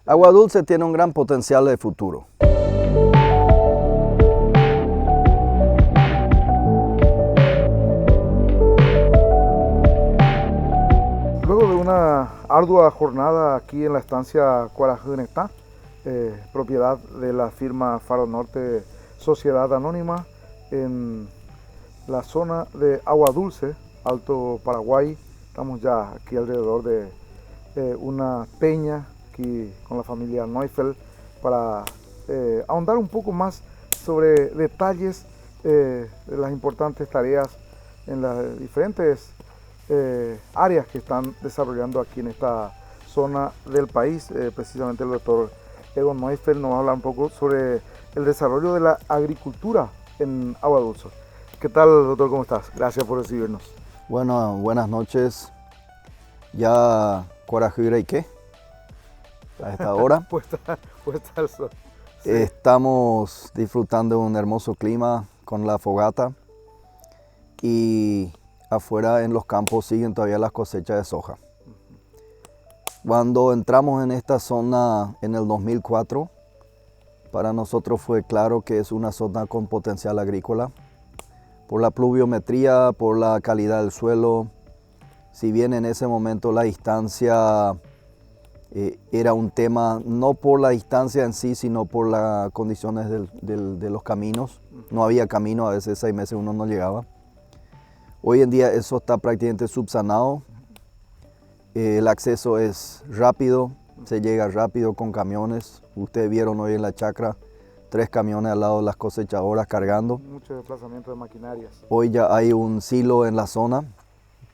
Agua Dulce tiene un gran potencial de futuro. Luego de una ardua jornada aquí en la estancia Cuarajunetá, propiedad de la firma Faro Norte Sociedad Anónima, en la zona de Agua Dulce, Alto Paraguay, estamos ya aquí alrededor de una peña aquí con la familia Neufeld para ahondar un poco más sobre detalles de las importantes tareas en las diferentes áreas que están desarrollando aquí en esta zona del país. Precisamente el doctor Egon Neufeld nos va a hablar un poco sobre el desarrollo de la agricultura en Agua Dulce. ¿Qué tal, doctor? ¿Cómo estás? Gracias por recibirnos. Bueno, buenas noches. Ya Cuarajura y qué a esta hora. puesta al sol. Sí. Estamos disfrutando de un hermoso clima con la fogata y afuera en los campos siguen todavía las cosechas de soja. Cuando entramos en esta zona en el 2004, para nosotros fue claro que es una zona con potencial agrícola, por la pluviometría, por la calidad del suelo. Si bien en ese momento la distancia era un tema, no por la distancia en sí, sino por las condiciones de los caminos. No había camino, a veces 6 meses uno no llegaba. Hoy en día eso está prácticamente subsanado. El acceso es rápido, se llega rápido con camiones. Ustedes vieron hoy en la chacra 3 camiones al lado de las cosechadoras cargando. Mucho desplazamiento de maquinarias. Hoy ya hay un silo en la zona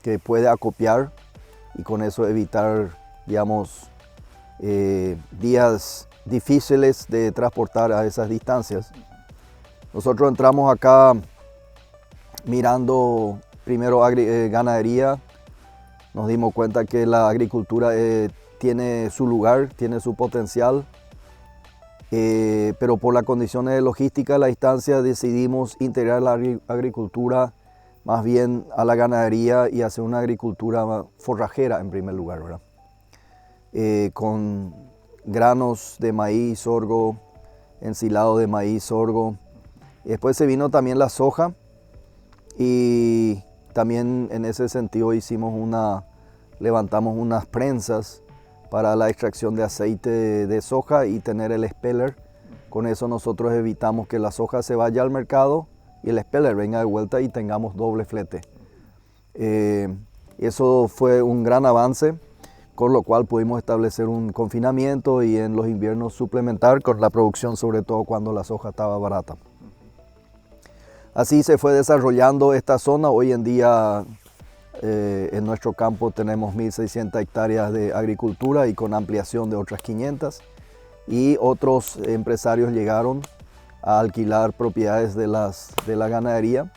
que puede acopiar y con eso evitar, digamos, días difíciles de transportar a esas distancias. Nosotros entramos acá mirando primero ganadería. Nos dimos cuenta que la agricultura tiene su lugar, tiene su potencial, pero por las condiciones de logística de la distancia decidimos integrar la agricultura más bien a la ganadería y hacer una agricultura forrajera en primer lugar, ¿verdad? Con granos de maíz, sorgo, ensilado de maíz, sorgo. Y después se vino también la soja y también en ese sentido levantamos unas prensas para la extracción de aceite de soja y tener el speller. Con eso nosotros evitamos que la soja se vaya al mercado y el speller venga de vuelta y tengamos doble flete. Eso fue un gran avance, con lo cual pudimos establecer un confinamiento y en los inviernos suplementar con la producción, sobre todo cuando la soja estaba barata. Así se fue desarrollando esta zona. Hoy en día en nuestro campo tenemos 1.600 hectáreas de agricultura y con ampliación de otras 500. Y otros empresarios llegaron a alquilar propiedades de la ganadería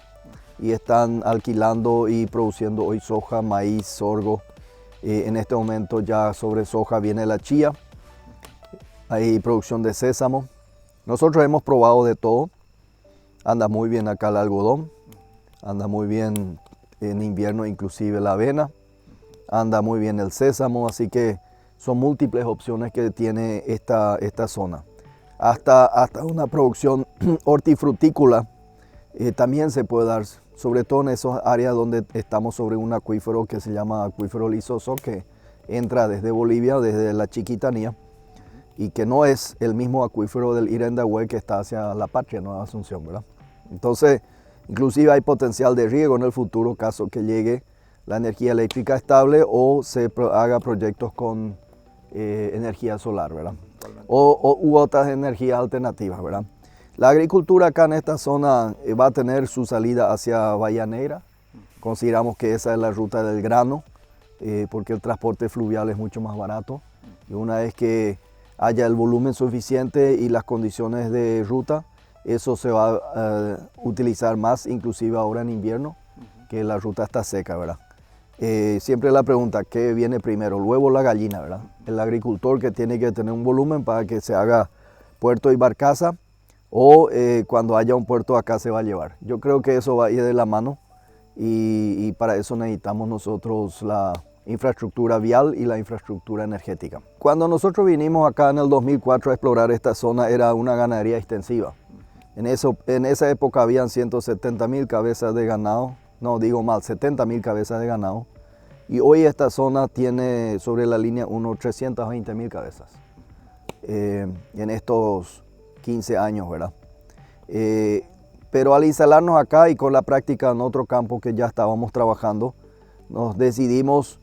y están alquilando y produciendo hoy soja, maíz, sorgo. En este momento ya sobre soja viene la chía. Hay producción de sésamo. Nosotros hemos probado de todo. Anda muy bien acá el algodón, anda muy bien en invierno inclusive la avena, anda muy bien el sésamo, así que son múltiples opciones que tiene esta zona. Hasta una producción hortifrutícola también se puede dar, sobre todo en esas áreas donde estamos sobre un acuífero que se llama acuífero Lisoso, que entra desde Bolivia, desde la Chiquitanía, y que no es el mismo acuífero del Irendahué que está hacia La Patria, Nueva Asunción, ¿verdad? Entonces, inclusive hay potencial de riego en el futuro, caso que llegue la energía eléctrica estable o se haga proyectos con energía solar, ¿verdad? U otras energías alternativas, ¿verdad? La agricultura acá en esta zona va a tener su salida hacia Bahía Negra. Consideramos que esa es la ruta del grano, porque el transporte fluvial es mucho más barato. Y una vez que haya el volumen suficiente y las condiciones de ruta, eso se va a utilizar más, inclusive ahora en invierno, que la ruta está seca, ¿verdad? Siempre la pregunta, ¿qué viene primero, el huevo o la gallina, verdad? El agricultor que tiene que tener un volumen para que se haga puerto y barcaza, o cuando haya un puerto acá se va a llevar. Yo creo que eso va a ir de la mano y para eso necesitamos nosotros infraestructura vial y la infraestructura energética. Cuando nosotros vinimos acá en el 2004 a explorar esta zona, era una ganadería extensiva. En esa época habían 170.000 cabezas de ganado, no digo mal, 70.000 cabezas de ganado. Y hoy esta zona tiene sobre la línea unos 320.000 cabezas en estos 15 años, ¿verdad? Pero al instalarnos acá y con la práctica en otro campo que ya estábamos trabajando, nos decidimos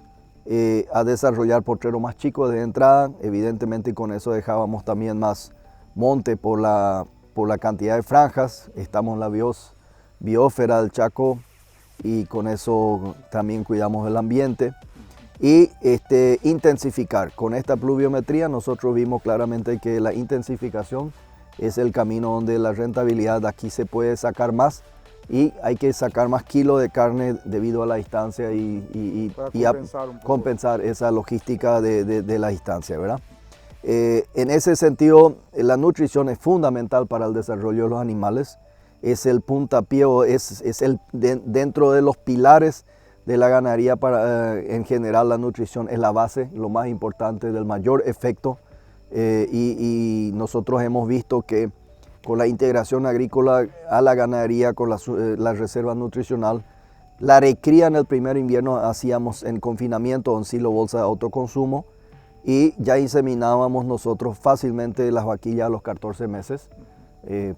a desarrollar potreros más chicos de entrada. Evidentemente con eso dejábamos también más monte por la cantidad de franjas. Estamos en la biosfera del Chaco y con eso también cuidamos el ambiente. Y intensificar. Con esta pluviometría nosotros vimos claramente que la intensificación es el camino donde la rentabilidad de aquí se puede sacar más y hay que sacar más kilos de carne debido a la distancia y compensar esa logística de la distancia, ¿verdad? En ese sentido, la nutrición es fundamental para el desarrollo de los animales. Es el puntapié, dentro de los pilares de la ganadería. En general, la nutrición es la base, lo más importante, del mayor efecto. Y nosotros hemos visto que con la integración agrícola a la ganadería, con la reserva nutricional, la recría en el primer invierno hacíamos en confinamiento en silo bolsa de autoconsumo y ya inseminábamos nosotros fácilmente las vaquillas a los 14 meses,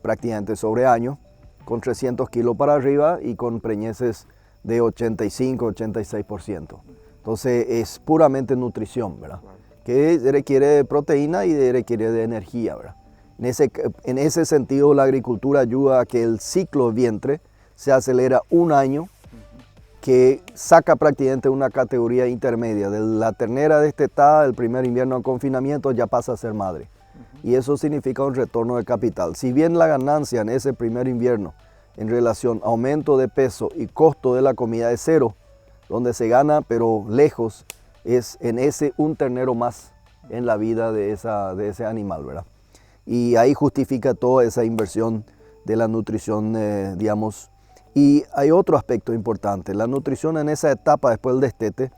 prácticamente sobre año, con 300 kilos para arriba y con preñeces de 85-86%. Entonces es puramente nutrición, ¿verdad? Que requiere de proteína y requiere de energía, ¿verdad? En ese sentido, la agricultura ayuda a que el ciclo vientre se acelera un año, que saca prácticamente una categoría intermedia. De la ternera destetada, el primer invierno en confinamiento, ya pasa a ser madre. Y eso significa un retorno de capital. Si bien la ganancia en ese primer invierno, en relación a aumento de peso y costo de la comida es cero, donde se gana, pero lejos, es en ese un ternero más en la vida de ese animal, ¿verdad? Y ahí justifica toda esa inversión de la nutrición, digamos. Y hay otro aspecto importante. La nutrición en esa etapa después del destete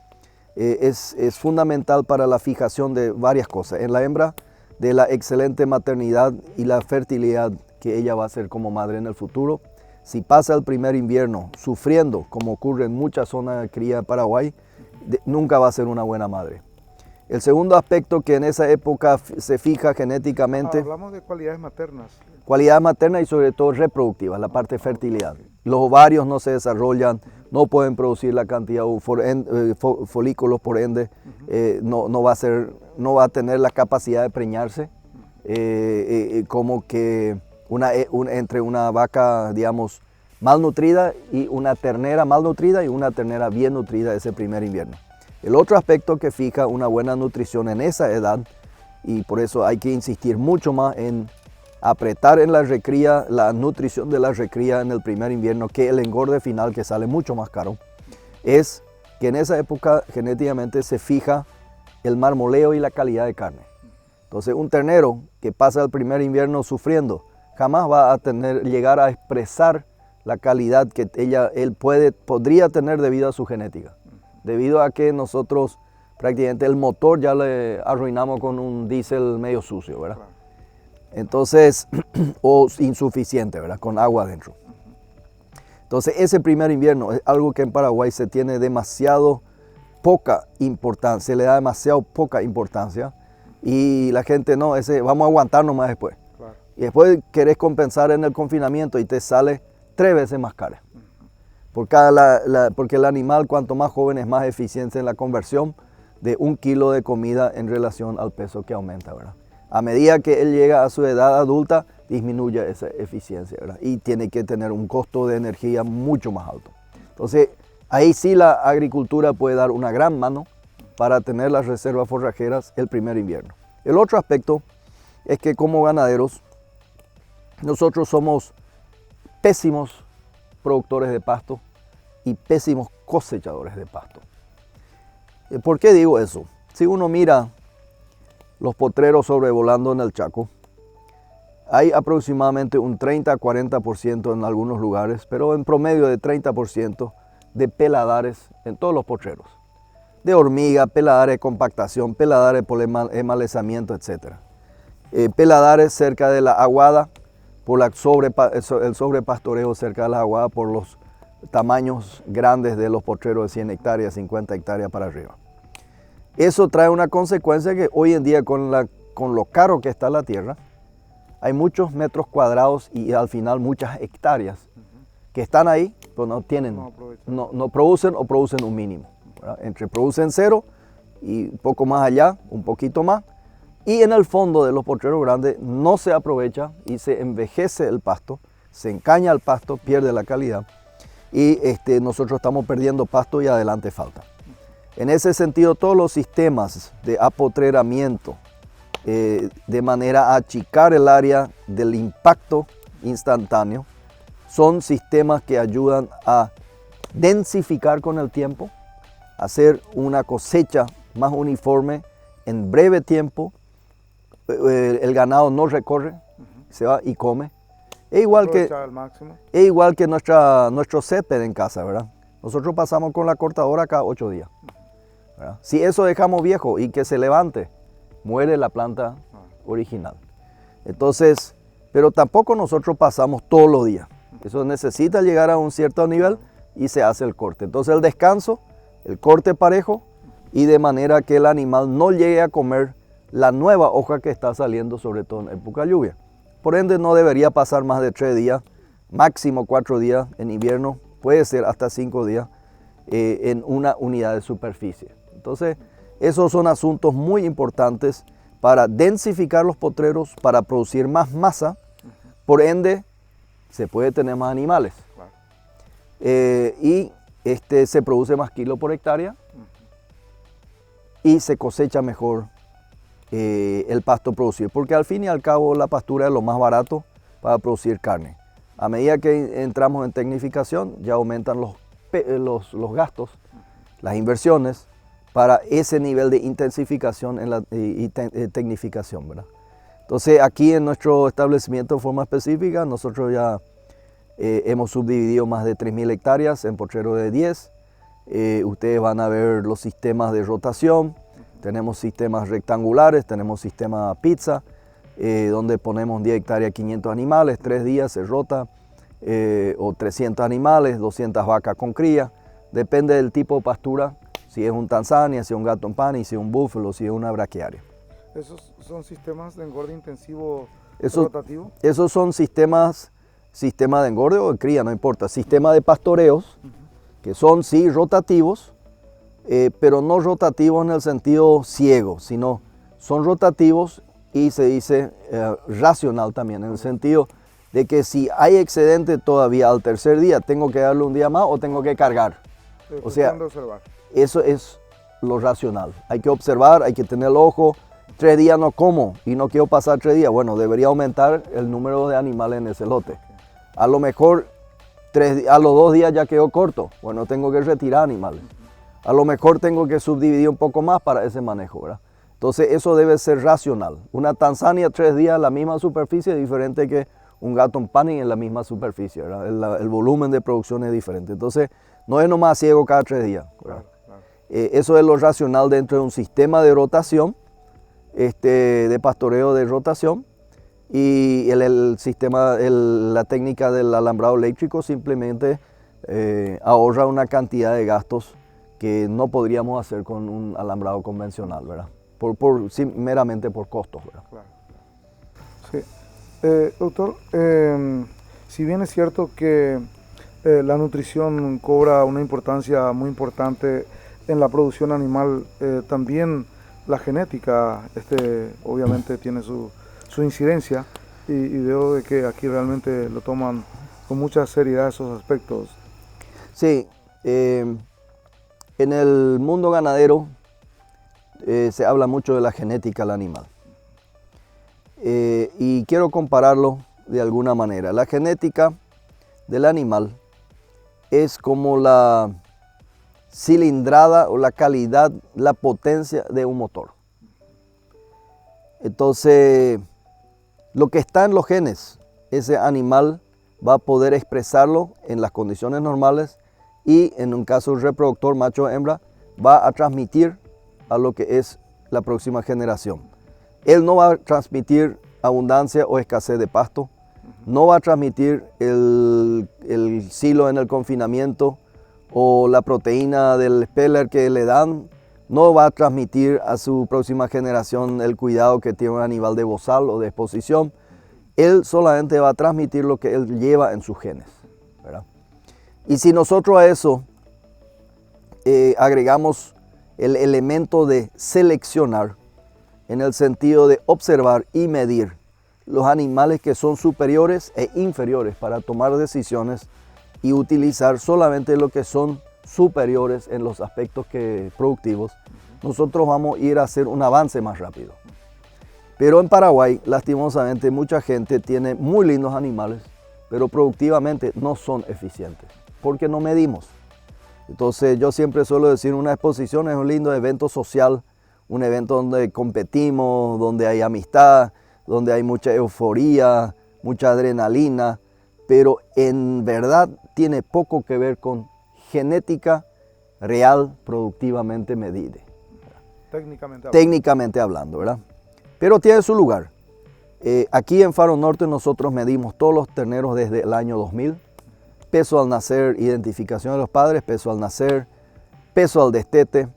es fundamental para la fijación de varias cosas. En la hembra, de la excelente maternidad y la fertilidad que ella va a ser como madre en el futuro. Si pasa el primer invierno sufriendo, como ocurre en muchas zonas de cría de Paraguay, nunca va a ser una buena madre. El segundo aspecto que en esa época se fija genéticamente. Hablamos de cualidades maternas. Cualidades maternas y sobre todo reproductivas, la parte de fertilidad. Los ovarios no se desarrollan, no pueden producir la cantidad de folículos, por ende no va a tener la capacidad de preñarse, como que entre una vaca, digamos, malnutrida y una ternera malnutrida y una ternera bien nutrida ese primer invierno. El otro aspecto que fija una buena nutrición en esa edad, y por eso hay que insistir mucho más en apretar en la recría, la nutrición de la recría en el primer invierno, que el engorde final, que sale mucho más caro, es que en esa época genéticamente se fija el marmoleo y la calidad de carne. Entonces un ternero que pasa el primer invierno sufriendo jamás va a llegar a expresar la calidad que él podría tener debido a su genética. Debido a que nosotros prácticamente el motor ya le arruinamos con un diésel medio sucio, ¿verdad? Entonces, o insuficiente, ¿verdad? Con agua adentro. Entonces ese primer invierno es algo que en Paraguay se tiene demasiado poca importancia, se le da demasiado poca importancia y la gente no, vamos a aguantarnos más después. Claro. Y después querés compensar en el confinamiento y te sale 3 veces más cara. Porque el animal, cuanto más joven, es más eficiente en la conversión de 1 kilo de comida en relación al peso que aumenta, ¿verdad? A medida que él llega a su edad adulta, disminuye esa eficiencia, ¿verdad? Y tiene que tener un costo de energía mucho más alto. Entonces, ahí sí la agricultura puede dar una gran mano para tener las reservas forrajeras el primer invierno. El otro aspecto es que como ganaderos, nosotros somos pésimos productores de pasto y pésimos cosechadores de pasto. ¿Por qué digo eso? Si uno mira los potreros sobrevolando en el Chaco, hay aproximadamente un 30-40% en algunos lugares, pero en promedio de 30% de peladares en todos los potreros. de hormiga, peladares de compactación, peladares por emalezamiento, etc. Peladares cerca de la aguada, por el sobrepastoreo cerca de la aguada, por los tamaños grandes de los potreros de 100 hectáreas, 50 hectáreas para arriba. Eso trae una consecuencia que hoy en día con lo caro que está la tierra, hay muchos metros cuadrados y al final muchas hectáreas que están ahí, pero no tienen, no producen o producen un mínimo, ¿verdad? Entre producen cero y un poco más allá, un poquito más. Y en el fondo de los potreros grandes no se aprovecha y se envejece el pasto, se encaña el pasto, pierde la calidad y nosotros estamos perdiendo pasto y adelante falta. En ese sentido, todos los sistemas de apotreramiento, de manera a achicar el área del impacto instantáneo, son sistemas que ayudan a densificar con el tiempo, hacer una cosecha más uniforme en breve tiempo. El ganado no recorre, se va y come. Es igual que nuestro césped en casa, ¿verdad? Nosotros pasamos con la cortadora cada 8 días. ¿Verdad? Si eso dejamos viejo y que se levante, muere la planta original. Entonces, pero tampoco nosotros pasamos todos los días. Eso necesita llegar a un cierto nivel y se hace el corte. Entonces el descanso, el corte parejo y de manera que el animal no llegue a comer la nueva hoja que está saliendo, sobre todo en época de lluvia. Por ende no debería pasar más de 3 días, máximo 4 días en invierno, puede ser hasta 5 días en una unidad de superficie. Entonces esos son asuntos muy importantes para densificar los potreros, para producir más masa, por ende se puede tener más animales. Y se produce más kilo por hectárea y se cosecha mejor el pasto producido, porque al fin y al cabo la pastura es lo más barato para producir carne. A medida que entramos en tecnificación ya aumentan los gastos, las inversiones para ese nivel de intensificación y tecnificación, ¿verdad? Entonces aquí en nuestro establecimiento de forma específica nosotros ya hemos subdividido más de 3.000 hectáreas en potreros de 10. Ustedes van a ver los sistemas de rotación. Tenemos sistemas rectangulares, tenemos sistema pizza, donde ponemos 10 hectáreas, 500 animales, 3 días se rota, o 300 animales, 200 vacas con cría. Depende del tipo de pastura, si es un Tanzania, si es un Gatton Pani, si es un búfalo, si es una braquiaria. ¿Esos son sistemas de engorde intensivo rotativo? Esos son sistemas de engorde o de cría, no importa. Sistemas de pastoreos, que son sí rotativos, pero no rotativos en el sentido ciego, sino son rotativos y se dice racional también, en el sentido de que si hay excedente todavía al tercer día, tengo que darle un día más o tengo que cargar. O sea, eso es lo racional. Hay que observar, hay que tener el ojo. 3 días no como y no quiero pasar 3 días. Bueno, debería aumentar el número de animales en ese lote. A lo mejor a los 2 días ya quedó corto. Bueno, tengo que retirar animales. A lo mejor tengo que subdividir un poco más para ese manejo, ¿verdad? Entonces eso debe ser racional. Una Tanzania 3 días en la misma superficie es diferente que un Gatton Pani en la misma superficie, ¿verdad? El volumen de producción es diferente. Entonces no es nomás ciego cada 3 días, ¿verdad? Claro. Eso es lo racional dentro de un sistema de rotación, de pastoreo de rotación, y la técnica del alambrado eléctrico simplemente ahorra una cantidad de gastos que no podríamos hacer con un alambrado convencional, ¿verdad? Meramente por costos, ¿verdad? Claro. Sí. Doctor, si bien es cierto que la nutrición cobra una importancia muy importante en la producción animal, también la genética obviamente tiene su incidencia y veo de que aquí realmente lo toman con mucha seriedad esos aspectos. Sí, en el mundo ganadero se habla mucho de la genética del animal. Y quiero compararlo de alguna manera. La genética del animal es como la cilindrada o la calidad, la potencia de un motor. Entonces, lo que está en los genes, ese animal va a poder expresarlo en las condiciones normales y en un caso reproductor macho o hembra va a transmitir a lo que es la próxima generación. Él no va a transmitir abundancia o escasez de pasto, no va a transmitir el silo en el confinamiento o la proteína del speller que le dan, no va a transmitir a su próxima generación el cuidado que tiene un animal de bozal o de exposición. Él solamente va a transmitir lo que él lleva en sus genes, ¿verdad? Y si nosotros a eso agregamos el elemento de seleccionar, en el sentido de observar y medir los animales que son superiores e inferiores para tomar decisiones y utilizar solamente lo que son superiores en los aspectos productivos, nosotros vamos a ir a hacer un avance más rápido. Pero en Paraguay, lastimosamente, mucha gente tiene muy lindos animales, pero productivamente no son eficientes, porque no medimos. Entonces yo siempre suelo decir, una exposición es un lindo evento social, un evento donde competimos, donde hay amistad, donde hay mucha euforía, mucha adrenalina, pero en verdad tiene poco que ver con genética real, productivamente medida. Técnicamente hablando, ¿verdad? Pero tiene su lugar. Aquí en Faro Norte nosotros medimos todos los terneros desde el año 2000. Peso al nacer, identificación de los padres, peso al nacer, peso al destete,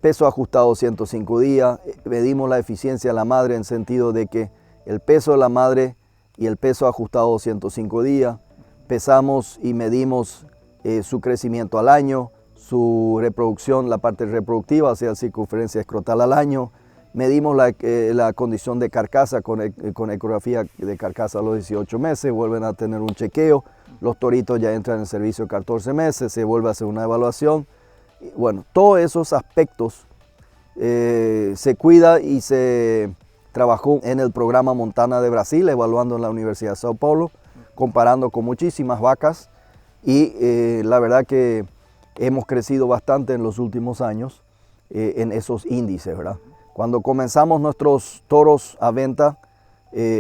peso ajustado 105 días. Medimos la eficiencia de la madre en sentido de que el peso de la madre y el peso ajustado 105 días. Pesamos y medimos su crecimiento al año, su reproducción, la parte reproductiva, o sea, circunferencia escrotal al año. Medimos la condición de carcasa con ecografía de carcasa a los 18 meses, vuelven a tener un chequeo. Los toritos ya entran en servicio 14 meses, se vuelve a hacer una evaluación. Bueno, todos esos aspectos se cuida y se trabajó en el programa Montana de Brasil, evaluando en la Universidad de Sao Paulo, comparando con muchísimas vacas y la verdad que hemos crecido bastante en los últimos años en esos índices, ¿verdad? Cuando comenzamos nuestros toros a venta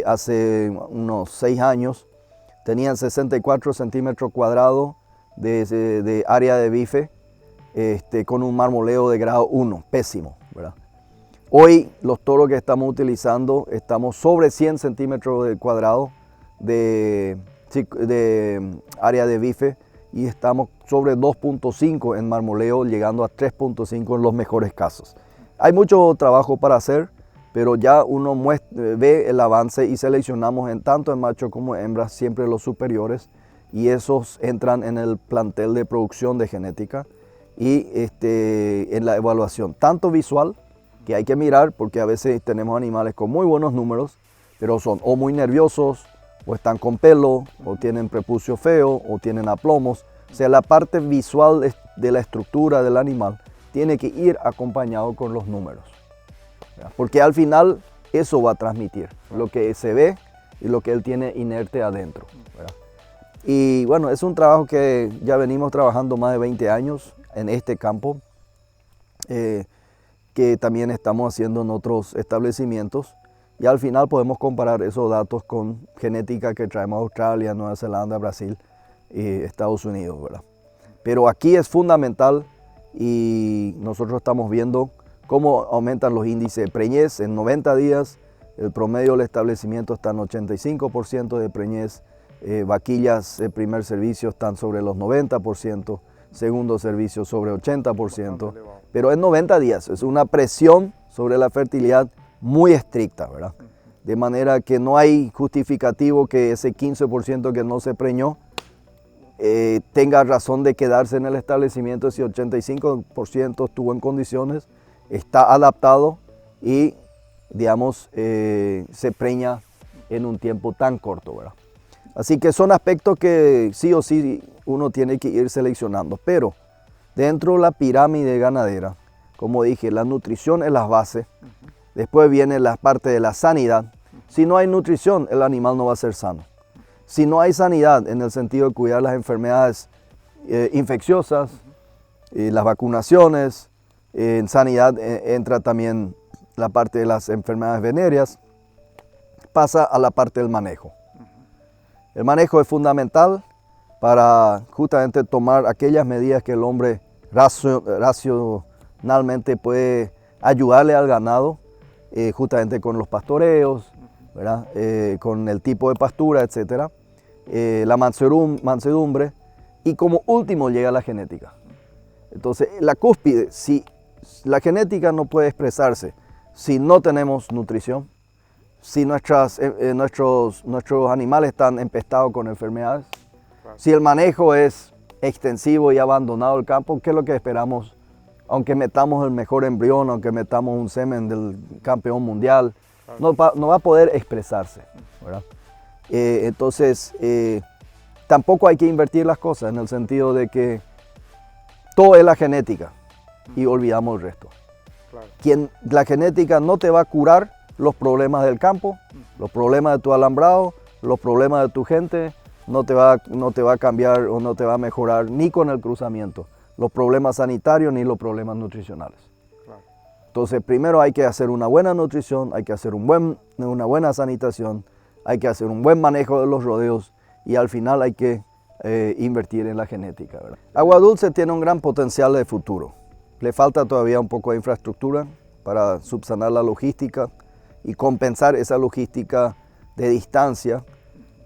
hace unos 6 años, tenían 64 centímetros cuadrados de área de bife con un marmoleo de grado 1, pésimo, ¿verdad? Hoy los toros que estamos utilizando estamos sobre 100 centímetros cuadrados de área de bife y estamos sobre 2.5 en marmoleo, llegando a 3.5 en los mejores casos. Hay mucho trabajo para hacer, pero ya uno ve el avance y seleccionamos tanto en macho como en hembras siempre los superiores y esos entran en el plantel de producción de genética y en la evaluación, tanto visual, que hay que mirar porque a veces tenemos animales con muy buenos números, pero son o muy nerviosos, o están con pelo, o tienen prepucio feo, o tienen aplomos. O sea, la parte visual de la estructura del animal tiene que ir acompañado con los números, ¿verdad? Porque al final eso va a transmitir lo que se ve y lo que él tiene inerte adentro, ¿verdad? Y bueno, es un trabajo que ya venimos trabajando más de 20 años en este campo, que también estamos haciendo en otros establecimientos y al final podemos comparar esos datos con genética que traemos a Australia, Nueva Zelanda, Brasil y Estados Unidos, ¿verdad? Pero aquí es fundamental y nosotros estamos viendo cómo aumentan los índices de preñez. En 90 días el promedio del establecimiento está en 85% de preñez, vaquillas de primer servicio están sobre los 90%, segundo servicio sobre 80%, pero en 90 días es una presión sobre la fertilidad muy estricta, ¿verdad? De manera que no hay justificativo que ese 15% que no se preñó tenga razón de quedarse en el establecimiento si 85% estuvo en condiciones, está adaptado y, digamos, se preña en un tiempo tan corto, ¿verdad? Así que son aspectos que sí o sí uno tiene que ir seleccionando, pero dentro de la pirámide ganadera, como dije, la nutrición es la base, después viene la parte de la sanidad. Si no hay nutrición, el animal no va a ser sano. Si no hay sanidad en el sentido de cuidar las enfermedades infecciosas, las vacunaciones, en sanidad entra también la parte de las enfermedades venéreas, pasa a la parte del manejo. El manejo es fundamental para justamente tomar aquellas medidas que el hombre finalmente puede ayudarle al ganado justamente con los pastoreos, ¿verdad? Con el tipo de pastura, etc. La mansedumbre y como último llega la genética. Entonces la cúspide, si la genética no puede expresarse si no tenemos nutrición, si nuestros animales están empestados con enfermedades, si el manejo es extensivo y abandonado el campo, ¿qué es lo que esperamos? Aunque metamos el mejor embrión, aunque metamos un semen del campeón mundial, no va a poder expresarse, ¿verdad? Entonces, tampoco hay que invertir las cosas en el sentido de que todo es la genética y olvidamos el resto. La genética no te va a curar los problemas del campo, los problemas de tu alambrado, los problemas de tu gente, no te va a cambiar o no te va a mejorar ni con el cruzamiento los problemas sanitarios ni los problemas nutricionales. Entonces, primero hay que hacer una buena nutrición, hay que hacer una buena sanitación, hay que hacer un buen manejo de los rodeos y al final hay que invertir en la genética, ¿verdad? Agua Dulce tiene un gran potencial de futuro. Le falta todavía un poco de infraestructura para subsanar la logística y compensar esa logística de distancia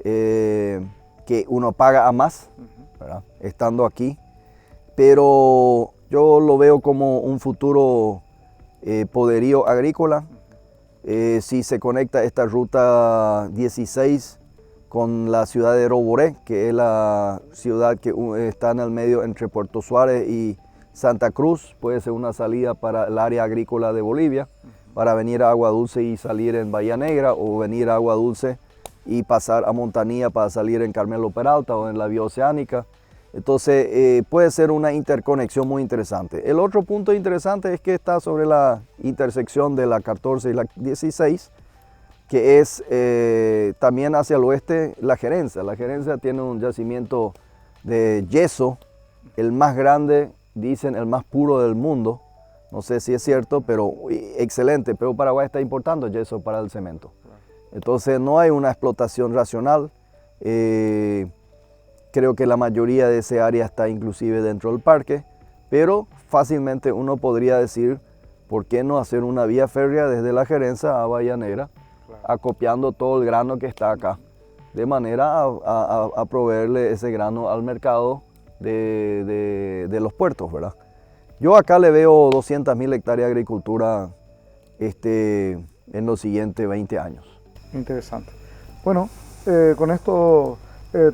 que uno paga a más, ¿verdad? Estando aquí. Pero yo lo veo como un futuro poderío agrícola. Si se conecta esta ruta 16 con la ciudad de Roboré, que es la ciudad que está en el medio entre Puerto Suárez y Santa Cruz, puede ser una salida para el área agrícola de Bolivia, para venir a Agua Dulce y salir en Bahía Negra, o venir a Agua Dulce y pasar a Montanía para salir en Carmelo Peralta o en la vía oceánica. Entonces puede ser una interconexión muy interesante. El otro punto interesante es que está sobre la intersección de la 14 y la 16, que es también hacia el oeste La Gerencia. La Gerencia tiene un yacimiento de yeso, el más grande, dicen el más puro del mundo. No sé si es cierto, pero excelente. Pero Paraguay está importando yeso para el cemento. Entonces no hay una explotación racional. Creo que la mayoría de ese área está inclusive dentro del parque, pero fácilmente uno podría decir, ¿por qué no hacer una vía férrea desde La Gerencia a Bahía Negra, acopiando todo el grano que está acá, de manera a proveerle ese grano al mercado de los puertos, ¿verdad? Yo acá le veo 200.000 hectáreas de agricultura en los siguientes 20 años. Interesante. Bueno, con esto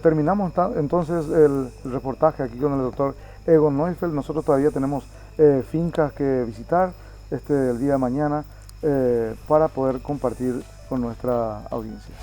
terminamos entonces el reportaje aquí con el doctor Egon Neufeld. Nosotros todavía tenemos fincas que visitar el día de mañana para poder compartir con nuestra audiencia.